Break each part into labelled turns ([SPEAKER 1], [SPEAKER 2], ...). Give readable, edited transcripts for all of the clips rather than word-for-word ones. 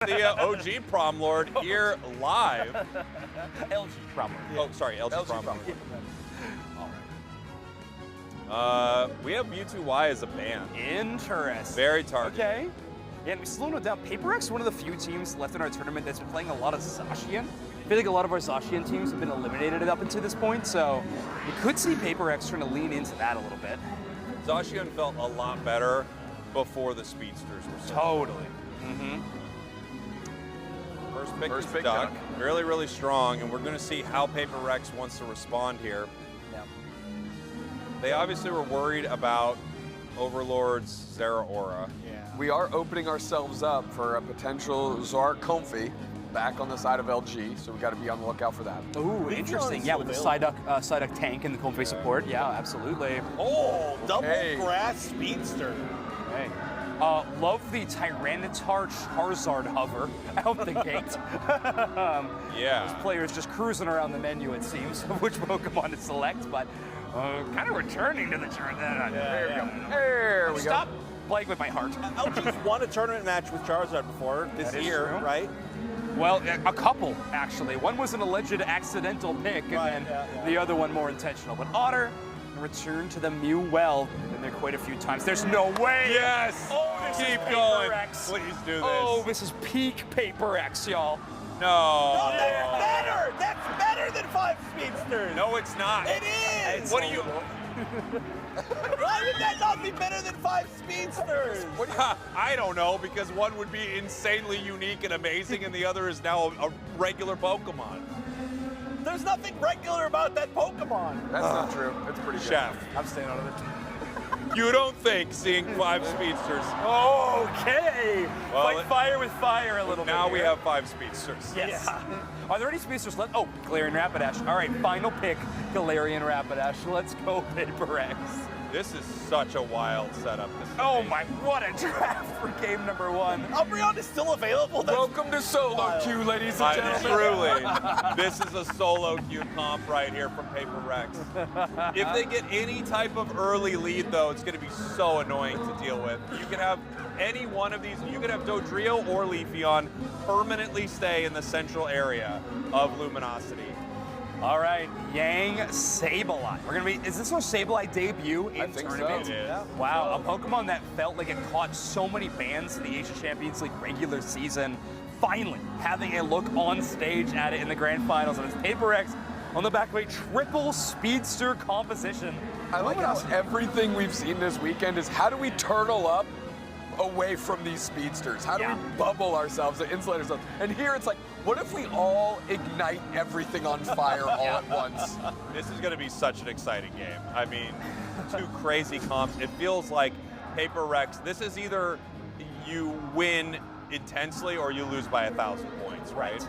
[SPEAKER 1] The OG Prom Lord here live.
[SPEAKER 2] LG Prom Lord.
[SPEAKER 1] Oh, sorry, LG Prom Lord. We have U2Y as a band.
[SPEAKER 2] Interesting.
[SPEAKER 1] Very targeted.
[SPEAKER 2] Okay. Yeah, and we slowed it down. PaperX, one of the few teams left in our tournament that's been playing a lot of Zacian. I feel like a lot of our Zacian teams have been eliminated up until this point, so we could see PaperX trying to lean into that a little bit.
[SPEAKER 1] Zacian felt a lot better before the Speedsters were
[SPEAKER 2] Totally. Mm-hmm.
[SPEAKER 1] First pick duck. Really, really strong, and we're going to see how PaperX wants to respond here.
[SPEAKER 2] Yeah.
[SPEAKER 1] They obviously were worried about Overlord's Zera Aura.
[SPEAKER 3] Yeah.
[SPEAKER 4] We are opening ourselves up for a potential Zar Comfy back on the side of LG, so we got to be on the lookout for that.
[SPEAKER 2] Ooh, interesting. Yeah, with the Psyduck tank and the Comfy support. Yeah, absolutely.
[SPEAKER 3] Oh, double
[SPEAKER 4] Hey.
[SPEAKER 3] grass speedster.
[SPEAKER 2] Hey. Love the Tyranitar Charizard hover out the gate.
[SPEAKER 1] Yeah.
[SPEAKER 2] This player is just cruising around the menu, it seems, of which Pokemon to select, but kind of returning to the Charizard. There we go.
[SPEAKER 4] There we
[SPEAKER 2] Stop playing with my heart.
[SPEAKER 3] LG's won a tournament match with Charizard before this
[SPEAKER 2] That is
[SPEAKER 3] year,
[SPEAKER 2] true.
[SPEAKER 3] right?
[SPEAKER 2] Well, a couple, actually. One was an alleged accidental pick, and then the other one more intentional. But Otter returned to the Mew well, and there quite a few times. There's no way!
[SPEAKER 1] Yes!
[SPEAKER 2] Oh, this
[SPEAKER 1] Keep
[SPEAKER 2] is
[SPEAKER 1] going.
[SPEAKER 2] PaperX.
[SPEAKER 1] Please do this.
[SPEAKER 2] Oh, this is peak PaperX, y'all.
[SPEAKER 1] No.
[SPEAKER 3] Oh, that's better! That's better than 5 speedsters!
[SPEAKER 1] No, it's not.
[SPEAKER 3] It is!
[SPEAKER 1] What do you...
[SPEAKER 3] Why would that not be better than 5 speedsters?
[SPEAKER 1] I don't know, because one would be insanely unique and amazing, and the other is now a regular Pokemon.
[SPEAKER 3] There's nothing regular about that Pokemon.
[SPEAKER 4] That's not true. It's pretty good.
[SPEAKER 1] Chef,
[SPEAKER 2] I'm staying out of it.
[SPEAKER 1] you don't think seeing 5 speedsters...
[SPEAKER 2] Okay!
[SPEAKER 1] Well,
[SPEAKER 2] Fight fire with fire a little bit.
[SPEAKER 1] Now we
[SPEAKER 2] here.
[SPEAKER 1] have 5 speedsters.
[SPEAKER 2] Yes. Are there any speedsters left? Oh, Galarian Rapidash. All right, final pick, Galarian Rapidash. Let's go, PaperX.
[SPEAKER 1] This is such a wild setup. This is
[SPEAKER 2] Oh
[SPEAKER 1] amazing.
[SPEAKER 2] my, what a draft for game number 1.
[SPEAKER 3] Umbreon is still available. That's
[SPEAKER 4] Welcome to Solo Queue, ladies and gentlemen.
[SPEAKER 1] Truly, this is a solo queue comp right here from PaperX. If they get any type of early lead, though, it's going to be so annoying to deal with. You can have any one of these. You could have Dodrio or Leafeon permanently stay in the central area of Luminosity.
[SPEAKER 2] All right, Yang Sableye. We're gonna be, is this our Sableye debut in
[SPEAKER 4] think
[SPEAKER 2] tournament?
[SPEAKER 4] so.
[SPEAKER 1] It is.
[SPEAKER 2] Wow, a Pokemon that felt like it caught so many bans in the Asia Champions League regular season, finally having a look on stage at it in the grand finals, and it's PaperX on the back of a triple speedster composition.
[SPEAKER 4] I like how everything we've seen this weekend is how do we turtle up away from these speedsters? How do we bubble ourselves and insulate ourselves? And here it's like, what if we all ignite everything on fire all at once?
[SPEAKER 1] This is going to be such an exciting game. I mean, 2 crazy comps. It feels like PaperX, this is either you win intensely or you lose by 1,000 points, right?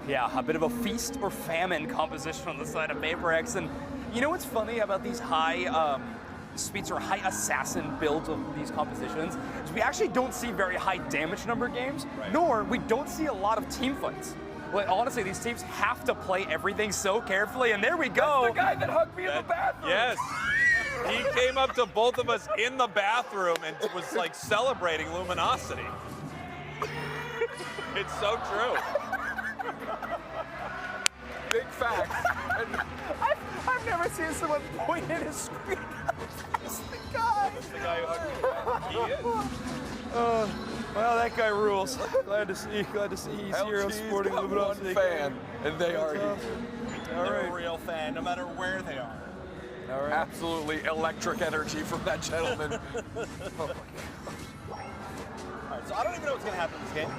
[SPEAKER 2] Yeah, a bit of a feast or famine composition on the side of PaperX. And you know what's funny about these high speeds or high assassin builds of these compositions is we actually don't see very high damage number games, nor we don't see a lot of team fights. Like, honestly, these teams have to play everything so carefully, and there we go.
[SPEAKER 4] That's the guy that hugged me in the bathroom.
[SPEAKER 1] Yes. He came up to both of us in the bathroom and was like celebrating Luminosity. It's so true.
[SPEAKER 4] Big facts. And
[SPEAKER 2] I've never seen someone point at his screen. That's the guy.
[SPEAKER 1] That's the guy who hugged me. He is.
[SPEAKER 2] Well, that guy rules. Glad to see he's here
[SPEAKER 4] LG's
[SPEAKER 2] supporting
[SPEAKER 4] got
[SPEAKER 2] Luminosity.
[SPEAKER 4] one fan, and they are here.
[SPEAKER 3] They're a real fan, no matter where they are.
[SPEAKER 2] All right.
[SPEAKER 4] Absolutely electric energy from that gentleman.
[SPEAKER 3] All right, so I don't even know what's going to happen in this game.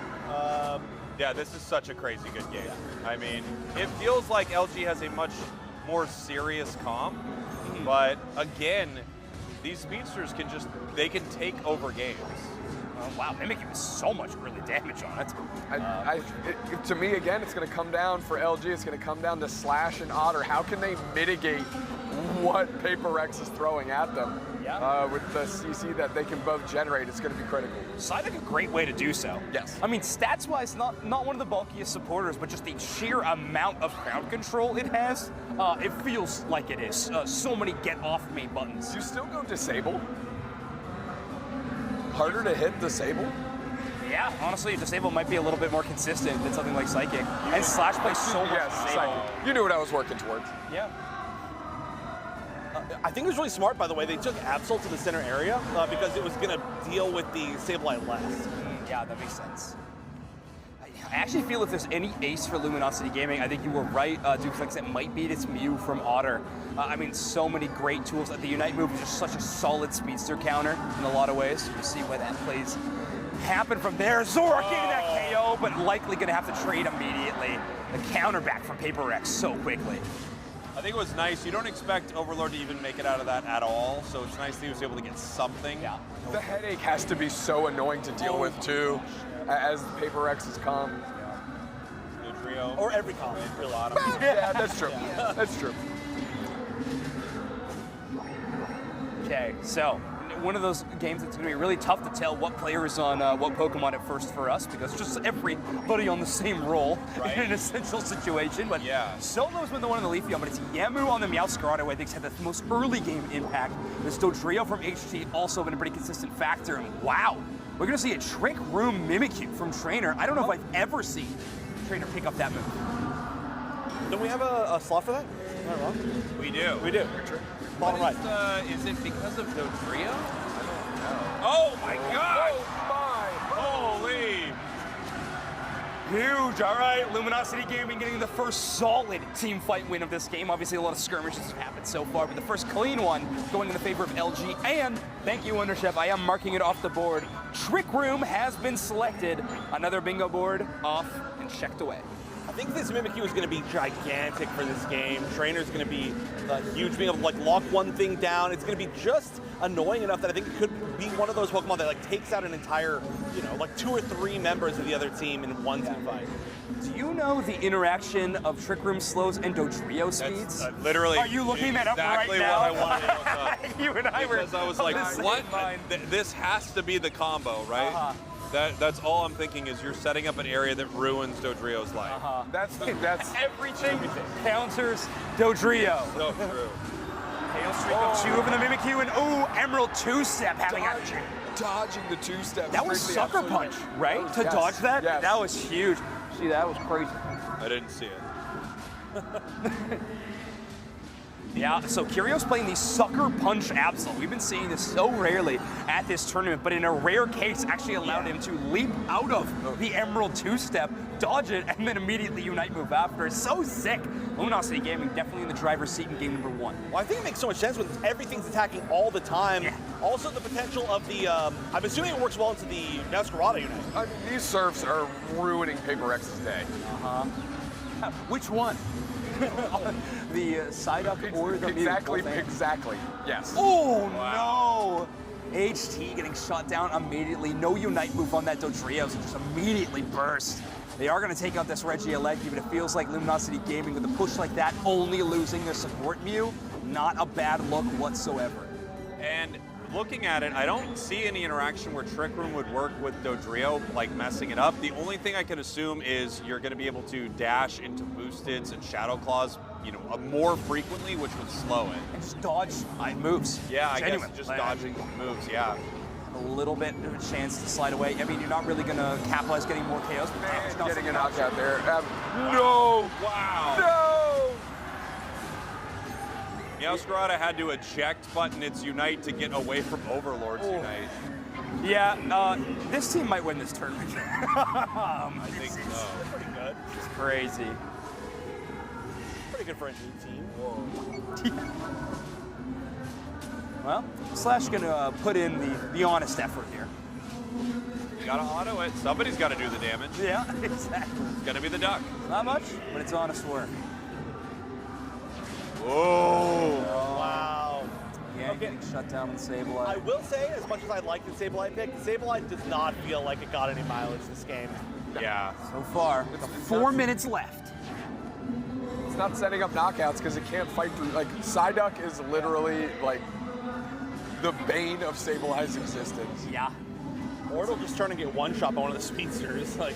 [SPEAKER 1] Yeah, this is such a crazy good game. I mean, it feels like LG has a much more serious comp, but again, these speedsters can they can take over games.
[SPEAKER 2] Wow, they're making so much early damage on it.
[SPEAKER 4] To me, again, it's going to come down for LG. It's going to come down to Slash and Otter. How can they mitigate what PaperX is throwing at them? With the CC that they can both generate, it's going to be critical.
[SPEAKER 2] Psyduck a great way to do so.
[SPEAKER 4] Yes.
[SPEAKER 2] I mean, stats-wise, not one of the bulkiest supporters, but just the sheer amount of crowd control it has, it feels like it is. So many get-off-me buttons.
[SPEAKER 4] Do you still go Disable? Harder to hit Disable?
[SPEAKER 2] Yeah. Yeah, honestly, Disable might be a little bit more consistent than something like Psychic. And Slash plays so much
[SPEAKER 4] Yes,
[SPEAKER 2] Disable.
[SPEAKER 4] Psychic. You knew what I was working towards.
[SPEAKER 2] Yeah.
[SPEAKER 3] I think it was really smart, by the way. They took Absol to the center area because it was going to deal with the Sableye less.
[SPEAKER 2] Yeah, that makes sense. I actually feel if there's any ace for Luminosity Gaming, I think you were right, Duplex, it might be this Mew from Otter. I mean, so many great tools. The Unite move is just such a solid speedster counter in a lot of ways. We'll see where that plays happen from there. Zorak getting that KO, but likely going to have to trade immediately. The counter back from Paper Rex so quickly.
[SPEAKER 1] I think it was nice. You don't expect Overlord to even make it out of that at all, so it's nice that he was able to get something.
[SPEAKER 2] Yeah.
[SPEAKER 4] The headache has to be so annoying to deal with too, as Paper Rexes come.
[SPEAKER 1] Trio.
[SPEAKER 3] Or every comment, really.
[SPEAKER 4] Yeah, that's true. That's true.
[SPEAKER 2] Okay, so one of those games that's going to be really tough to tell what player is on what Pokemon at first for us, because just everybody on the same role in an essential situation. But Solo's been the one on the Leafeon, but it's Yamu on the Meowscarada who I think had the most early game impact. This Dodrio from HT also been a pretty consistent factor, and wow, we're going to see a Trick Room Mimikyu from Trainer. I don't know if I've ever seen Trainer pick up that move.
[SPEAKER 3] Don't we have a slot for that? Am I wrong?
[SPEAKER 1] We do.
[SPEAKER 3] We do. Bottom right.
[SPEAKER 1] Is it because of Dodrio? I don't know. Oh my god!
[SPEAKER 4] Oh
[SPEAKER 1] Holy!
[SPEAKER 2] Huge. All right, Luminosity Gaming getting the first solid team fight win of this game. Obviously, a lot of skirmishes have happened so far, but the first clean one going in the favor of LG. And thank you, Underchef. I am marking it off the board. Trick Room has been selected. Another bingo board off and checked away.
[SPEAKER 3] I think this Mimikyu is going to be gigantic for this game. Trainer's going to be huge, being able to like lock one thing down. It's going to be just annoying enough that I think it could be one of those Pokemon that like takes out an entire, like 2 or 3 members of the other team in one team fight.
[SPEAKER 2] Do you know the interaction of Trick Room slows and Dodrio speeds?
[SPEAKER 1] Literally.
[SPEAKER 2] Are you looking that up right now?
[SPEAKER 1] Exactly what I wanted to look up.
[SPEAKER 2] You and I were.
[SPEAKER 1] Because I was
[SPEAKER 2] on
[SPEAKER 1] like,
[SPEAKER 2] the same
[SPEAKER 1] what?
[SPEAKER 2] mind.
[SPEAKER 1] This has to be the combo, right? That's all I'm thinking is you're setting up an area that ruins Dodrio's life.
[SPEAKER 4] That's
[SPEAKER 2] Everything counters Dodrio.
[SPEAKER 1] So true.
[SPEAKER 2] Hail streak of 2 from the Mimikyu, and Emerald 2-step having
[SPEAKER 4] dodging the 2-step.
[SPEAKER 2] that was Sucker Punch, right? To dodge that?
[SPEAKER 4] Yes.
[SPEAKER 2] That was huge. See, that was crazy.
[SPEAKER 1] I didn't see it.
[SPEAKER 2] Yeah, so Curio's playing the Sucker Punch Absol. We've been seeing this so rarely at this tournament, but in a rare case actually allowed him to leap out of the Emerald 2-step, dodge it, and then immediately Unite move after. It's so sick. Luminosity Gaming definitely in the driver's seat in game number 1.
[SPEAKER 3] Well, I think it makes so much sense when everything's attacking all the time.
[SPEAKER 2] Yeah.
[SPEAKER 3] Also, the potential of the, I'm assuming it works well into the Meowscarada unit.
[SPEAKER 4] I mean, these serfs are ruining Paper Rex's day.
[SPEAKER 2] Which one? The Psyduck or the
[SPEAKER 4] Exactly,
[SPEAKER 2] Mew?
[SPEAKER 4] exactly. Yes.
[SPEAKER 2] Oh, no! HT getting shot down immediately. No Unite move on that Dodrio, so just immediately burst. They are going to take out this Regieleki, but it feels like Luminosity Gaming with a push like that, only losing their support Mew. Not a bad look whatsoever.
[SPEAKER 1] And looking at it, I don't see any interaction where Trick Room would work with Dodrio, like messing it up. The only thing I can assume is you're going to be able to dash into Boosteds and Shadow Claws, more frequently, which would slow it.
[SPEAKER 2] And just dodge moves.
[SPEAKER 1] Yeah, I
[SPEAKER 2] Genuine.
[SPEAKER 1] guess just dodging moves, yeah.
[SPEAKER 2] A little bit of a chance to slide away. I mean, you're not really going to capitalize getting more KOs. But
[SPEAKER 4] Getting a knockout there. No!
[SPEAKER 1] Wow.
[SPEAKER 4] No!
[SPEAKER 1] Meowscarada had to eject button its Unite to get away from Overlord's Unite.
[SPEAKER 2] Yeah, this team might win this tournament.
[SPEAKER 1] I think so.
[SPEAKER 3] Pretty good.
[SPEAKER 2] It's crazy.
[SPEAKER 3] Pretty good for a new team.
[SPEAKER 2] Well, Slash gonna put in the honest effort here.
[SPEAKER 1] You gotta auto it. Somebody's gotta do the damage.
[SPEAKER 2] Yeah, exactly.
[SPEAKER 1] It's gonna be the duck.
[SPEAKER 2] Not much, but it's honest work.
[SPEAKER 1] Whoa.
[SPEAKER 3] Wow.
[SPEAKER 2] Yeah, getting shut down with Sableye.
[SPEAKER 3] I will say, as much as I like the Sableye pick, the Sableye does not feel like it got any mileage this game.
[SPEAKER 1] Yeah.
[SPEAKER 2] So far, with 4 minutes left.
[SPEAKER 4] It's not setting up knockouts because it can't fight through. Like, Psyduck is literally, like, the bane of Sableye's existence.
[SPEAKER 2] Yeah.
[SPEAKER 3] Or it'll just turn and get one-shot by one of the speedsters. Like,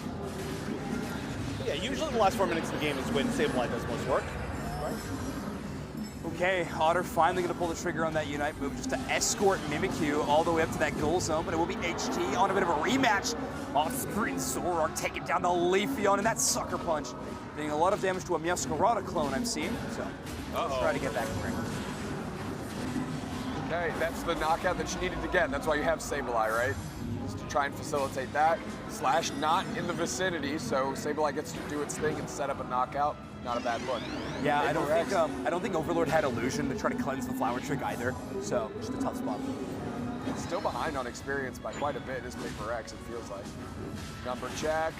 [SPEAKER 3] yeah, usually the last 4 minutes of the game is when Sableye does most work. Right?
[SPEAKER 2] Okay, Otter finally going to pull the trigger on that Unite move just to escort Mimikyu all the way up to that goal zone, but it will be HT on a bit of a rematch Off-screen Zoroark taking down the Leafeon, and that sucker punch doing a lot of damage to a Meowscarada clone I'm seeing. So let's try to get back in ring.
[SPEAKER 4] Okay, that's the knockout that you needed to get. That's why you have Sableye, right? Just to try and facilitate that. Slash not in the vicinity, so Sableye gets to do its thing and set up a knockout. Not a bad look.
[SPEAKER 2] Yeah, I don't think Overlord had Illusion to try to cleanse the Flower Trick either. So just a tough spot.
[SPEAKER 4] It's still behind on experience by quite a bit, is Paper X, it feels like. Number check.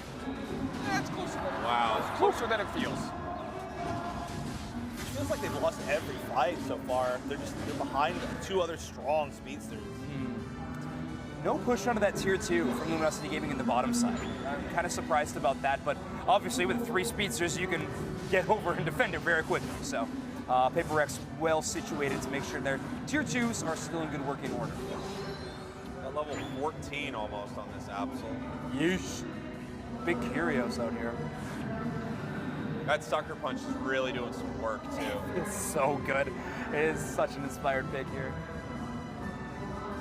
[SPEAKER 4] Yeah, it's closer than it's closer than it feels.
[SPEAKER 3] It feels like they've lost every fight so far. They're behind two other strong speedsters.
[SPEAKER 2] No push onto that tier 2 from Luminosity Gaming in the bottom side. I'm kind of surprised about that, but obviously with 3 speedsters, you can get over and defend it very quickly. So Paper X well situated to make sure their tier 2s are still in good working order.
[SPEAKER 1] At level 14 almost on this Absol.
[SPEAKER 2] Yeesh. Big Curios out here.
[SPEAKER 1] That sucker punch is really doing some work too.
[SPEAKER 2] It's so good. It is such an inspired pick here.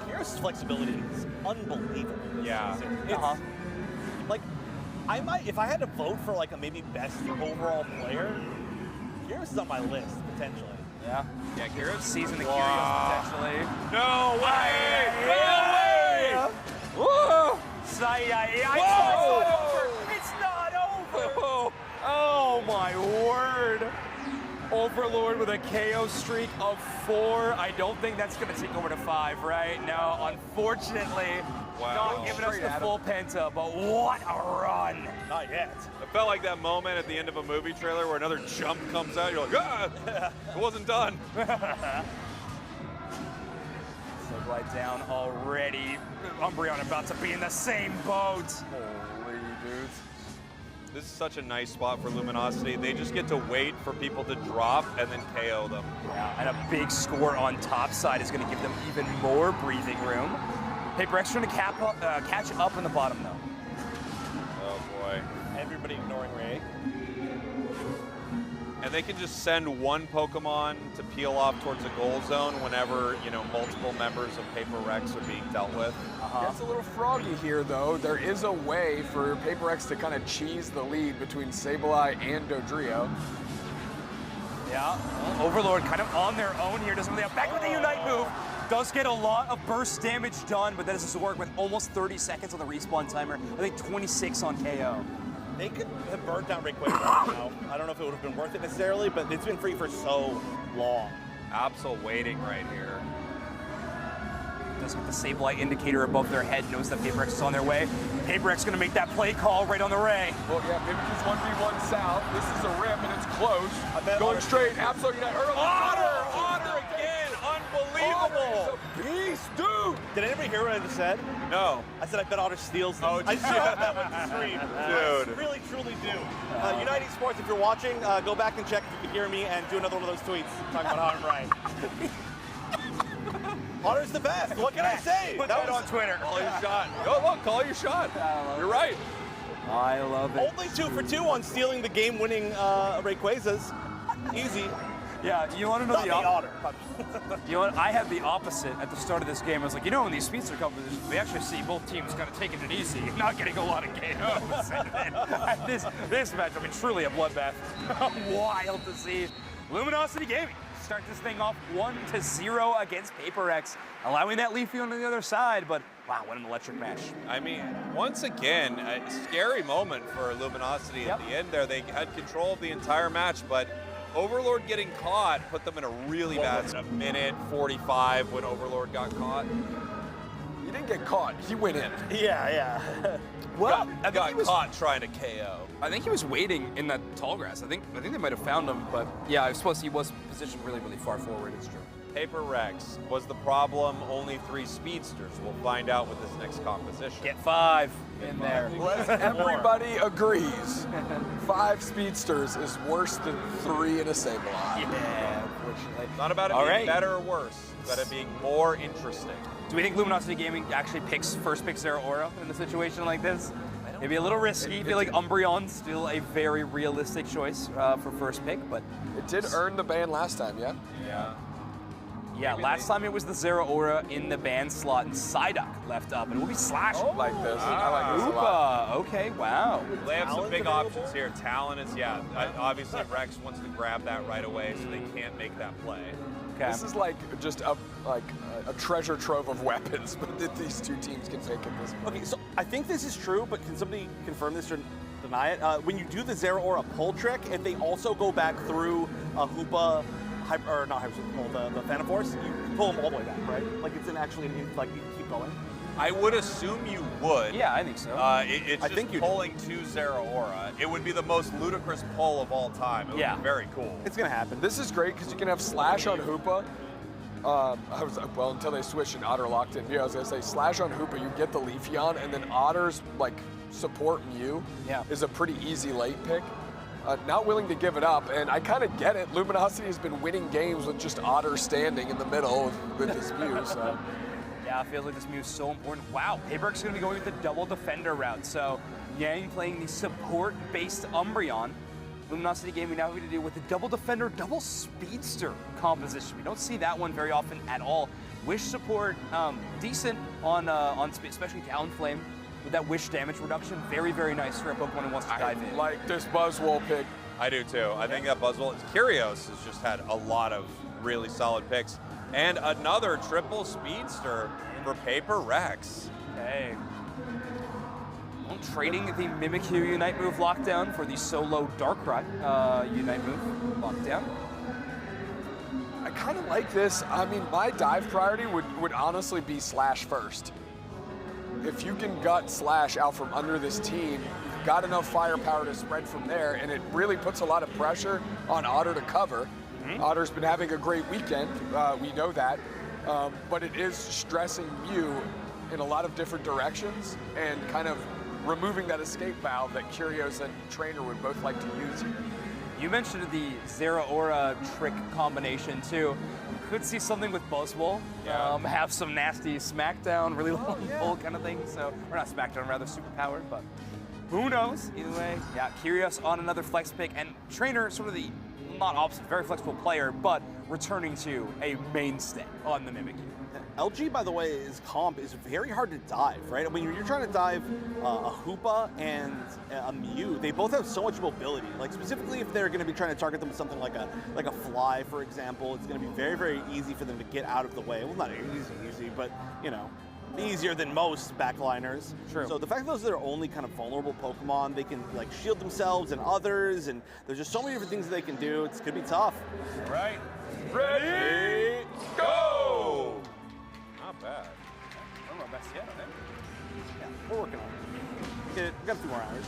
[SPEAKER 3] Kyros's flexibility is unbelievable.
[SPEAKER 1] Yeah.
[SPEAKER 3] It's, like, I might, if I had to vote for like a maybe best overall player, Kyros is on my list potentially.
[SPEAKER 2] Yeah.
[SPEAKER 1] Yeah, Kyros.
[SPEAKER 2] Season the Curios potentially.
[SPEAKER 1] No way! No way!
[SPEAKER 2] Whoa! It's not over! It's not over! Oh my word! Overlord with a KO streak of 4. I don't think that's going to take over to 5 right now. Unfortunately, not giving us the full penta, but what a run!
[SPEAKER 3] Not yet.
[SPEAKER 1] It felt like that moment at the end of a movie trailer where another jump comes out. You're like, ah! It wasn't done.
[SPEAKER 2] Sableye down already. Umbreon about to be in the same boat.
[SPEAKER 4] Holy dudes.
[SPEAKER 1] This is such a nice spot for Luminosity. They just get to wait for people to drop and then KO them.
[SPEAKER 2] Yeah, and a big score on top side is going to give them even more breathing room. Paper X trying to catch up in the bottom, though.
[SPEAKER 1] Oh, boy.
[SPEAKER 3] Everybody ignoring Ray.
[SPEAKER 1] And they can just send one Pokemon to peel off towards the goal zone whenever, you know, multiple members of Paper Rex are being dealt with.
[SPEAKER 4] It's a little froggy here, though. There is a way for Paper X to kind of cheese the lead between Sableye and Dodrio.
[SPEAKER 2] Yeah, well, Overlord kind of on their own here. Doesn't really have back with the Unite move. Does get a lot of burst damage done, but that does work with almost 30 seconds on the respawn timer. I think 26 on KO.
[SPEAKER 3] They could have burnt down Rayquaza right now. I don't know if it would have been worth it necessarily, but it's been free for so long.
[SPEAKER 1] Absol waiting right here.
[SPEAKER 2] Does with the Sableye indicator above their head, knows that Paper X is on their way. Paper X gonna make that play call right on the Ray.
[SPEAKER 4] Well, yeah, Mimikyu's 1v1 south. This is a rip, and it's close. Going straight, Absol Unite early.
[SPEAKER 1] Otter again! Unbelievable!
[SPEAKER 4] Beast, dude!
[SPEAKER 3] Did anybody hear what I just said?
[SPEAKER 1] No.
[SPEAKER 3] I said I bet Otter steals them.
[SPEAKER 1] Oh,
[SPEAKER 3] I just hope that was the stream.
[SPEAKER 1] Dude.
[SPEAKER 3] I really, truly do. United Sports, if you're watching, go back and check if you can hear me and do another one of those tweets talking about how I'm right. Otter's the best. What can I say?
[SPEAKER 2] Put that on Twitter.
[SPEAKER 1] Call your shot. Go, look, call your shot. You're right.
[SPEAKER 2] I love it.
[SPEAKER 3] Only 2 for 2 on stealing the game-winning Rayquazas. Easy.
[SPEAKER 2] Yeah, you want to know
[SPEAKER 3] Not
[SPEAKER 2] the
[SPEAKER 3] the Otter.
[SPEAKER 2] You know what? I had the opposite at the start of this game. I was like, you know, in these speedster competitions, we actually see both teams kind of taking it easy, not getting a lot of KOs. And this match, I mean, truly a bloodbath. Wild to see. Luminosity Gaming start this thing off 1-0 against Paper X, allowing that Leafeon on the other side. But wow, what an electric match!
[SPEAKER 1] I mean, once again, a scary moment for Luminosity at the end there. They had control of the entire match, but Overlord getting caught put them in a really bad spot. 1:45 when Overlord got caught.
[SPEAKER 4] He didn't get caught. He went in.
[SPEAKER 3] Yeah.
[SPEAKER 2] Well,
[SPEAKER 1] got caught trying to KO.
[SPEAKER 2] I think he was waiting in that tall grass. I think they might have found him, but yeah, I suppose he was positioned really, really far forward. It's true.
[SPEAKER 1] Paper Rex was the problem. Only 3 speedsters. We'll find out with this next composition.
[SPEAKER 2] Get 5 in there.
[SPEAKER 4] Everybody agrees. 5 speedsters is worse than 3 in a Sableye.
[SPEAKER 2] Yeah, unfortunately.
[SPEAKER 1] It's not about it being better or worse. It's about it being more interesting.
[SPEAKER 2] Do we think Luminosity Gaming actually first picks their aura in a situation like this? Maybe a little risky. I feel like Umbreon's still a very realistic choice for first pick, but
[SPEAKER 4] It did earn the ban last time, yeah?
[SPEAKER 1] Yeah.
[SPEAKER 2] Yeah,
[SPEAKER 1] Maybe
[SPEAKER 2] last time it was the Zero Aura in the ban slot, and Psyduck left up, and it will be Slash.
[SPEAKER 4] I like this. I like this a lot.
[SPEAKER 2] Hoopa. Okay, wow.
[SPEAKER 1] They have some
[SPEAKER 3] Talon's
[SPEAKER 1] big
[SPEAKER 3] available?
[SPEAKER 1] options here. Talon is, obviously Rex wants to grab that right away, so they can't make that play.
[SPEAKER 2] Okay.
[SPEAKER 4] This is like just a treasure trove of weapons that these two teams can take at this point.
[SPEAKER 3] Okay, so I think this is true, but can somebody confirm this or deny it? When you do the Zero Aura pull trick, if they also go back through a Hoopa, or not Hyper, the Phantom Force, you pull them all the way back, right? Like it's actually like you keep going.
[SPEAKER 1] I would assume you would.
[SPEAKER 2] Yeah, I think so.
[SPEAKER 1] It's
[SPEAKER 3] I
[SPEAKER 1] just
[SPEAKER 3] think you
[SPEAKER 1] pulling to Zero Aura. It would be the most ludicrous pull of all time. It would
[SPEAKER 2] Yeah.
[SPEAKER 1] be very cool.
[SPEAKER 3] It's gonna happen.
[SPEAKER 4] This is great because you can have Slash on Hoopa. Until they switched and Otter locked in. Yeah, I was gonna say Slash on Hoopa, you get the Leafeon, and then Otter's like support Mew is a pretty easy late pick. Not willing to give it up, and I kind of get it. Luminosity has been winning games with just Otter standing in the middle with this Mew. So.
[SPEAKER 2] Yeah, it feels like this move is so important. Wow, Paperwork's going to be going with the double defender route. So, Yang playing the support-based Umbreon. Luminosity game we now have to do with the double defender, double speedster composition. We don't see that one very often at all. Wish support, decent on especially Talonflame with that wish damage reduction. Very, very nice for a Pokemon who wants to dive in.
[SPEAKER 4] Like this Buzzwole pick.
[SPEAKER 1] I do too. I think that Buzzwole, Curios has just had a lot of really solid picks. And another triple speedster for Paper Rex.
[SPEAKER 2] Okay. Well, trading the Mimikyu Unite move lockdown for the solo Darkrai Unite move lockdown.
[SPEAKER 4] I kind of like this. I mean, my dive priority would honestly be Slash first. If you can gut Slash out from under this team, you've got enough firepower to spread from there, and it really puts a lot of pressure on Otter to cover. Otter's been having a great weekend, we know that, but it is stressing Mew in a lot of different directions and kind of removing that escape valve that Curios and Trainer would both like to use here.
[SPEAKER 2] You mentioned the Zero Aura trick combination too. Could see something with Buzzwole, have some nasty Smackdown, really long pull kind of thing. So, or not Smackdown, rather superpowered, but who knows? Either way, yeah, Curios on another flex pick, and Trainer sort of the not opposite, very flexible player, but returning to a mainstay on the Mimikyu.
[SPEAKER 3] LG, by the way, comp is very hard to dive, right? When you're trying to dive a Hoopa and a Mew, they both have so much mobility. Like specifically, if they're going to be trying to target them with something like a fly, for example, it's going to be very, very easy for them to get out of the way. Well, not easy, but you know, easier than most backliners.
[SPEAKER 2] True.
[SPEAKER 3] So the fact that those are their only kind of vulnerable Pokemon, they can like shield themselves and others, and there's just so many different things that they can do. It's gonna be tough.
[SPEAKER 1] All right. Ready, go! Not bad.
[SPEAKER 2] I don't know best yet, I think.
[SPEAKER 3] Yeah, we're working on it. We got a few more hours.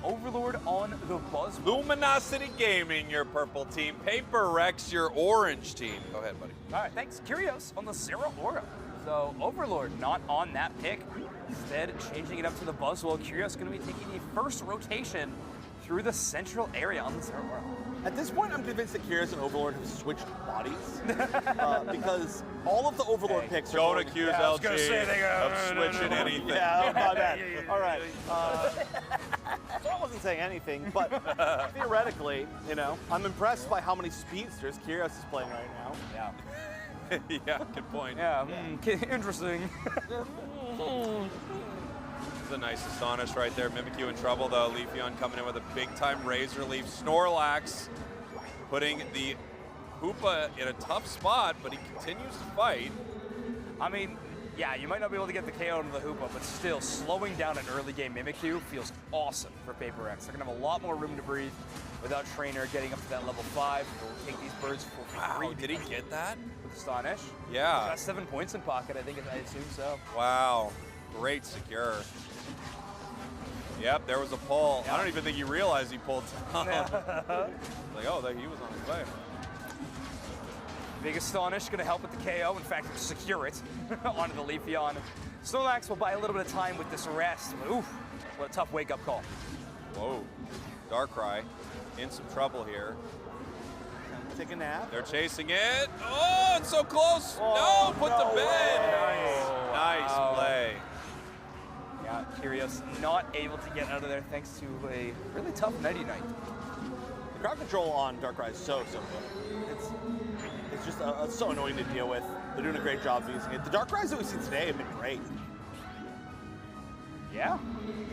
[SPEAKER 2] Overlord on the Buzz.
[SPEAKER 1] Luminosity Gaming, your purple team. Paper Rex, your orange team. Go ahead, buddy.
[SPEAKER 2] All right, thanks. Curios on the Zero Aura. So Overlord not on that pick. Instead, changing it up to the Buzzwole. Curios going to be taking the first rotation through the central area on the Zero Aura.
[SPEAKER 3] At this point, I'm convinced that Curios and Overlord have switched bodies because all of the Overlord picks are
[SPEAKER 1] Don't
[SPEAKER 3] going-
[SPEAKER 1] accuse
[SPEAKER 2] Yeah, I was gonna
[SPEAKER 1] LG
[SPEAKER 2] say they go,
[SPEAKER 1] of switching anything.
[SPEAKER 3] Yeah, my bad. All right. So I wasn't saying anything, but theoretically, you know, I'm impressed by how many speedsters Curios is playing right now.
[SPEAKER 2] Yeah.
[SPEAKER 1] Yeah, good point.
[SPEAKER 2] Yeah, interesting.
[SPEAKER 1] This is a nice Astonish right there. Mimikyu in trouble though. Leafeon coming in with a big-time Razor Leaf. Snorlax putting the Hoopa in a tough spot, but he continues to fight.
[SPEAKER 2] I mean, yeah, you might not be able to get the KO into the Hoopa, but still, slowing down an early game Mimikyu feels awesome for Paper Rex. They're going to have a lot more room to breathe without Trainer getting up to that level 5. We'll take these birds for free.
[SPEAKER 1] Wow, did he get that?
[SPEAKER 2] With Astonish.
[SPEAKER 1] Yeah.
[SPEAKER 2] He's got 7 points in pocket, I assume so.
[SPEAKER 1] Wow, great secure. Yep, there was a pull.
[SPEAKER 2] Yeah.
[SPEAKER 1] I don't even think he realized he pulled down. Like, oh, he was on his way.
[SPEAKER 2] Big Astonish going to help with the KO. In fact, secure it onto the Leafeon. Snorlax will buy a little bit of time with this rest. But oof, what a tough wake-up call.
[SPEAKER 1] Whoa, Darkrai in some trouble here.
[SPEAKER 3] Take a nap.
[SPEAKER 1] They're chasing it. Oh, it's so close.
[SPEAKER 3] Oh,
[SPEAKER 1] no, put
[SPEAKER 3] no
[SPEAKER 1] the bed.
[SPEAKER 3] way.
[SPEAKER 1] Nice play.
[SPEAKER 2] Yeah, Curios not able to get out of there thanks to a really tough Nighty Night.
[SPEAKER 3] The crowd control on Darkrai is so good. It's just so annoying to deal with. They're doing a great job of using it. The Darkrai's that we've seen today have been great.
[SPEAKER 2] Yeah,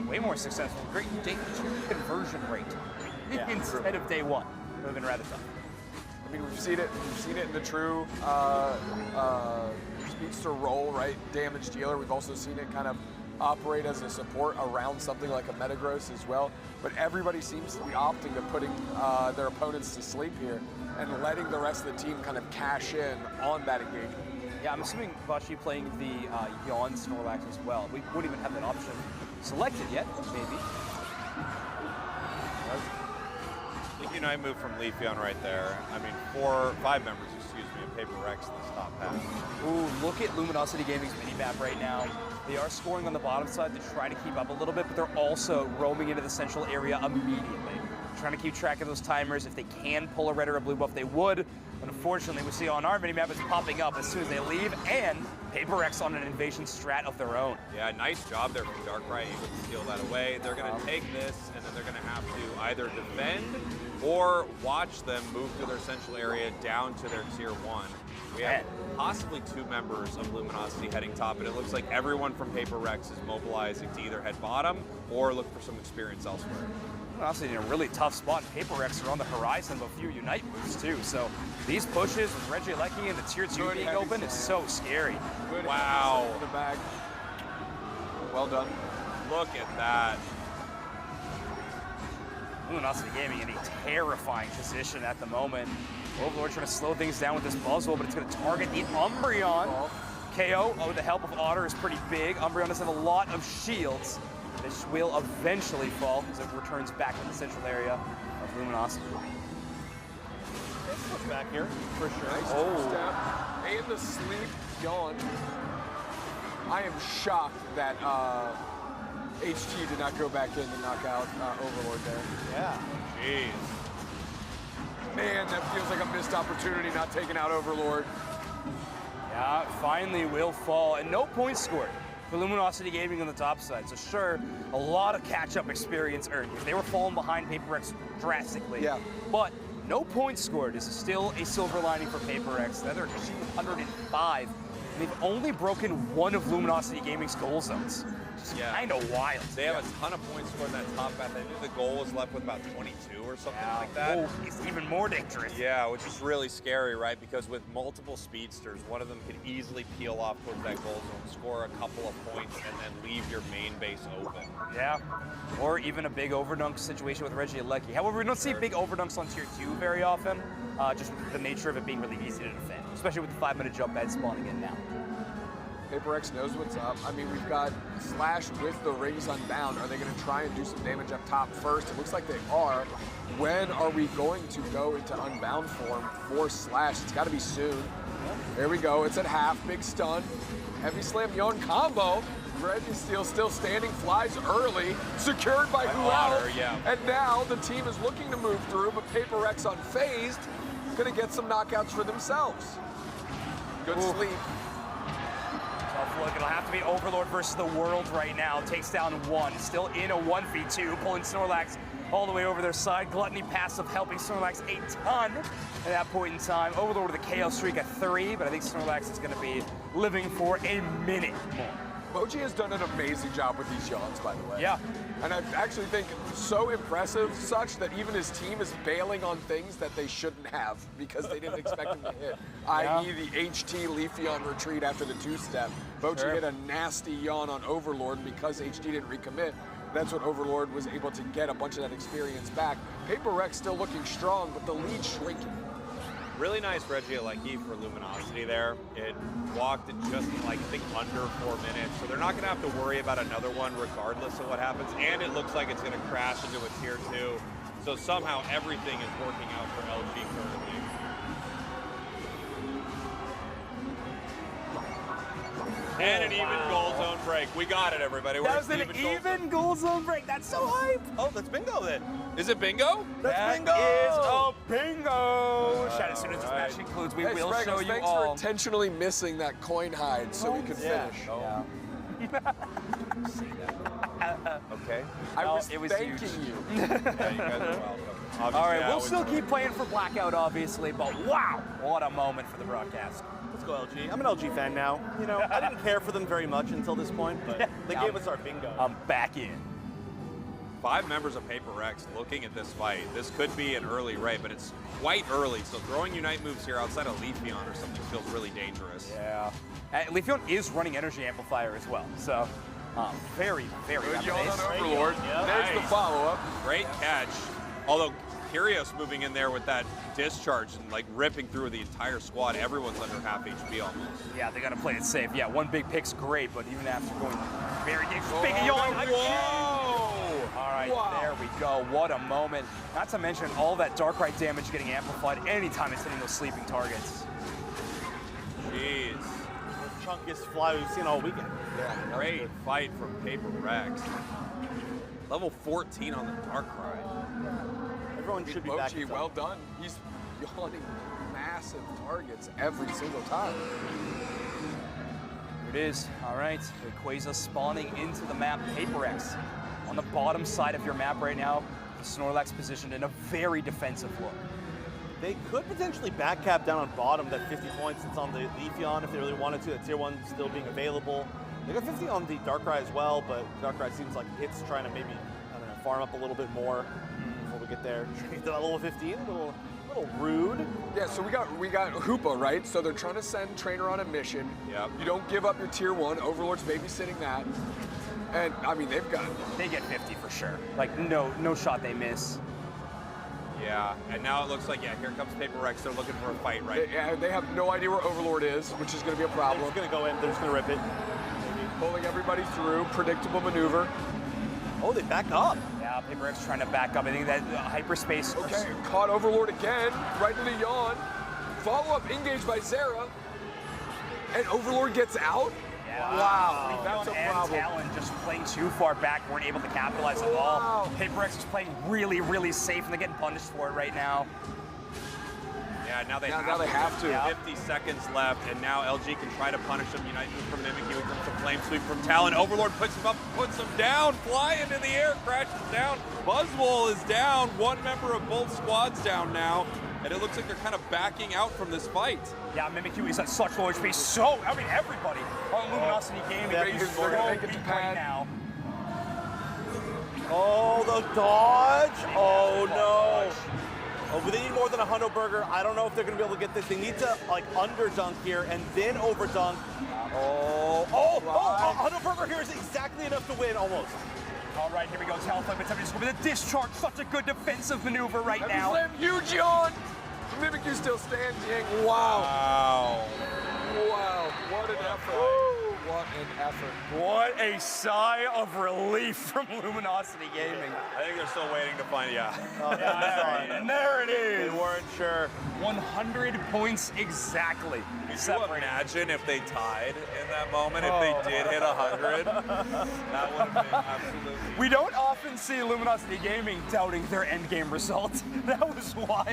[SPEAKER 2] way more successful. Great day 2 conversion rate instead of day 1. It would have been rather tough.
[SPEAKER 4] I mean, we've seen it in the true speedster role, right? Damage dealer. We've also seen it kind of operate as a support around something like a Metagross as well. But everybody seems to be opting to putting their opponents to sleep here and letting the rest of the team kind of cash in on that engagement.
[SPEAKER 2] Yeah, I'm assuming Vashi playing the Yawn Snorlax as well. We wouldn't even have that option selected yet, maybe.
[SPEAKER 1] I moved from Leafeon right there. I mean, 5 members, excuse me, of Paper Rex in this top half.
[SPEAKER 2] Ooh, look at Luminosity Gaming's mini-map right now. They are scoring on the bottom side to try to keep up a little bit, but they're also roaming into the central area immediately. Trying to keep track of those timers. If they can pull a red or a blue buff, they would. But unfortunately, we see on our mini-map it's popping up as soon as they leave, and Paper Rex on an invasion strat of their own.
[SPEAKER 1] Yeah, nice job there from Darkrai, able to steal that away. They're going to take this, and then they're going to have to either defend or watch them move to their central area down to their tier 1. We have possibly 2 members of Luminosity heading top, and it looks like everyone from Paper Rex is mobilizing to either head bottom or look for some experience elsewhere.
[SPEAKER 2] Luminosity in a really tough spot. Paper Rex are on the horizon of a few Unite moves too, so these pushes with Regieleki and the tier 2 being open is so scary.
[SPEAKER 4] Good.
[SPEAKER 1] Wow.
[SPEAKER 4] The bag. Well done.
[SPEAKER 1] Look at that.
[SPEAKER 2] Luminosity Gaming in a terrifying position at the moment. Overlord trying to slow things down with this Buzzwole, but it's going to target the Umbreon. KO, with the help of Otter, is pretty big. Umbreon does have a lot of shields. This will eventually fall as it returns back to the central area of Luminosity.
[SPEAKER 3] Push back here, for sure.
[SPEAKER 4] Nice step. And the sleep yawn. I am shocked that HT did not go back in to knock out Overlord there.
[SPEAKER 3] Yeah.
[SPEAKER 1] Jeez.
[SPEAKER 4] Man, that feels like a missed opportunity not taking out Overlord.
[SPEAKER 2] Yeah, finally will fall, and no points scored for Luminosity Gaming on the top side. So sure, a lot of catch-up experience earned. They were falling behind Paper Rex drastically.
[SPEAKER 4] Yeah.
[SPEAKER 2] But no points scored is still a silver lining for Paper Rex. They're 205. And they've only broken one of Luminosity Gaming's goal zones. It's kind of wild.
[SPEAKER 1] They have a ton of points scored in that top half. I think the goal was left with about 22 or something like that.
[SPEAKER 2] Oh, it's even more dangerous.
[SPEAKER 1] Yeah, which is really scary, right? Because with multiple speedsters, one of them could easily peel off towards that goal zone, score a couple of points, and then leave your main base open.
[SPEAKER 2] Yeah, or even a big overdunk situation with Regieleki. However, we don't see big overdunks on tier 2 very often, just with the nature of it being really easy to defend, especially with the 5-minute jump pad spawning in now.
[SPEAKER 4] Paper Rex knows what's up. I mean, we've got Slash with the rings unbound. Are they going to try and do some damage up top first? It looks like they are. When are we going to go into unbound form for Slash? It's got to be soon. There we go. It's at half. Big stun. Heavy slam yawn combo. Registeel still standing, flies early, secured by who else?
[SPEAKER 1] Yeah.
[SPEAKER 4] And now the team is looking to move through, but Paper Rex unfazed, going to get some knockouts for themselves. Good sleep.
[SPEAKER 2] Tough look. It'll have to be Overlord versus the world right now. Takes down 1. Still in a 1v2, pulling Snorlax all the way over their side. Gluttony passive helping Snorlax a ton at that point in time. Overlord with a KO streak at 3, but I think Snorlax is going to be living for a minute more.
[SPEAKER 4] Moji has done an amazing job with these yawns, by the way.
[SPEAKER 2] Yeah.
[SPEAKER 4] And I actually think so impressive such that even his team is bailing on things that they shouldn't have because they didn't expect him to hit, i.e. the HT Leafeon retreat after the 2-step. Moji hit a nasty yawn on Overlord because HT didn't recommit. That's what Overlord was able to get a bunch of that experience back. Paper Rex still looking strong, but the lead shrinking.
[SPEAKER 1] Really nice Regieleki for Luminosity there. It walked in just like, I think, under 4 minutes. So they're not going to have to worry about another one regardless of what happens. And it looks like it's going to crash into a tier 2. So somehow everything is working out for LG currently. And an even goal zone break. We got it, everybody.
[SPEAKER 2] That was an even goal zone break. That's so hype.
[SPEAKER 3] Oh, that's bingo then.
[SPEAKER 1] Is it bingo?
[SPEAKER 2] That
[SPEAKER 3] bingo.
[SPEAKER 2] is a bingo. Chat, as soon as this match concludes, we will show you
[SPEAKER 4] thanks
[SPEAKER 2] all.
[SPEAKER 4] for intentionally missing that coin hide so we could finish.
[SPEAKER 2] Yeah.
[SPEAKER 1] Okay.
[SPEAKER 4] I
[SPEAKER 2] No,
[SPEAKER 4] was
[SPEAKER 2] it was
[SPEAKER 4] thanking
[SPEAKER 2] huge.
[SPEAKER 4] you.
[SPEAKER 1] Yeah, you guys are welcome.
[SPEAKER 2] All
[SPEAKER 1] Obviously,
[SPEAKER 2] right,
[SPEAKER 1] I
[SPEAKER 2] we'll
[SPEAKER 1] was-
[SPEAKER 2] still keep playing for Blackout, obviously, but wow, what a moment for the broadcast.
[SPEAKER 3] Let's go LG. I'm an LG fan now. You know, I didn't care for them very much until this point, but they gave us our bingo.
[SPEAKER 2] I'm back in.
[SPEAKER 1] 5 members of Paper Rex looking at this fight. This could be an early raid, but it's quite early, so throwing Unite moves here outside of Leafeon or something feels really dangerous.
[SPEAKER 2] Yeah. Leafeon is running Energy Amplifier as well, so very, very
[SPEAKER 4] Good
[SPEAKER 2] happy
[SPEAKER 4] yawn
[SPEAKER 2] days.
[SPEAKER 4] on Overlord. There's the
[SPEAKER 1] Nice.
[SPEAKER 4] follow-up.
[SPEAKER 1] Great catch. Although Kyrios moving in there with that discharge and like ripping through the entire squad. Everyone's under half HP almost.
[SPEAKER 2] Yeah, they got to play it safe. Yeah, one big pick's great, but even after going very big
[SPEAKER 4] Oh,
[SPEAKER 2] yawn.
[SPEAKER 1] Whoa!
[SPEAKER 2] All right,
[SPEAKER 4] Wow.
[SPEAKER 2] there we go. What a moment. Not to mention all that Darkrai damage getting amplified anytime it's hitting those sleeping targets.
[SPEAKER 1] Jeez.
[SPEAKER 3] The chunkiest fly we've seen all weekend.
[SPEAKER 4] Yeah,
[SPEAKER 1] Great fight from Paper Rex. Level 14 on the Darkrai.
[SPEAKER 3] Everyone should be back.
[SPEAKER 4] Mochi, well done. He's yawning massive targets every single time.
[SPEAKER 2] Here it is. All right, Rayquaza spawning into the map. Paper X on the bottom side of your map right now. The Snorlax positioned in a very defensive look.
[SPEAKER 3] They could potentially back cap down on bottom that 50 points that's on the Leafeon if they really wanted to. The tier 1 still being available. They got 50 on the Darkrai as well, but Darkrai seems like it's trying to maybe, I don't know, farm up a little bit more before we get there. Get to that level 15, a little rude.
[SPEAKER 4] Yeah, so we got Hoopa, right? So they're trying to send Trainer on a mission.
[SPEAKER 1] Yep.
[SPEAKER 4] You don't give up your tier 1. Overlord's babysitting that. And I mean,
[SPEAKER 2] They get 50 for sure. Like no shot they miss.
[SPEAKER 1] Yeah, and now it looks like, yeah, here comes Paper Rex. They're looking for a fight, right?
[SPEAKER 4] they have no idea where Overlord is, which is going to be a
[SPEAKER 3] They're
[SPEAKER 4] problem.
[SPEAKER 3] just going to go in, they're just going to rip it.
[SPEAKER 4] Pulling everybody through, predictable maneuver.
[SPEAKER 3] Oh, they back up.
[SPEAKER 2] Yeah, Paper X trying to back up. I think that hyperspace.
[SPEAKER 4] Okay, caught Overlord again, right to the yawn. Follow-up engaged by Zera. And Overlord gets out?
[SPEAKER 2] Yeah.
[SPEAKER 4] Wow, that's a
[SPEAKER 2] and
[SPEAKER 4] problem.
[SPEAKER 2] Talon just playing too far back, weren't able to capitalize at all.
[SPEAKER 4] Wow.
[SPEAKER 2] Paper X is playing really, really safe, and they're getting punished for it right now.
[SPEAKER 1] Yeah, now they
[SPEAKER 4] have to.
[SPEAKER 2] Yeah.
[SPEAKER 1] 50 seconds left, and now LG can try to punish them. Unite move from Mimikyu, here comes the Flame Sweep from Talon. Overlord puts him up, puts him down, flying into the air, crashes down. Buzzwole is down. One member of both squads down now, and it looks like they're kind of backing out from this fight.
[SPEAKER 2] Yeah, Mimikyu is at such low HP. So, I mean, everybody on Luminosity Gaming
[SPEAKER 3] Yeah,
[SPEAKER 2] is
[SPEAKER 3] because
[SPEAKER 2] so
[SPEAKER 3] they're
[SPEAKER 4] gonna make it to
[SPEAKER 2] weak
[SPEAKER 4] pad.
[SPEAKER 2] right now.
[SPEAKER 3] Oh, the dodge. Oh, no.
[SPEAKER 2] Dodge.
[SPEAKER 3] Oh, but they need more than a Hundo Burger. I don't know if they're going to be able to get this. They need to, like, under-dunk here and then over-dunk. Oh, a Hundo Burger here is exactly enough to win, almost.
[SPEAKER 2] All right, here we go. Talon Flame, but just with a discharge. Such a good defensive maneuver right now.
[SPEAKER 4] Flame, huge yawn. Mimikyu still standing. Wow. Wow, what an effort. What an effort.
[SPEAKER 2] What a sigh of relief from Luminosity Gaming.
[SPEAKER 1] I think they're still waiting to find, yeah.
[SPEAKER 2] And there it
[SPEAKER 3] They
[SPEAKER 2] is.
[SPEAKER 3] weren't sure.
[SPEAKER 2] 100 points exactly.
[SPEAKER 1] Could you
[SPEAKER 2] separating.
[SPEAKER 1] imagine if they tied in that moment, if they did hit 100? That would have been absolutely...
[SPEAKER 2] We don't often see Luminosity Gaming doubting their endgame result. That was wild.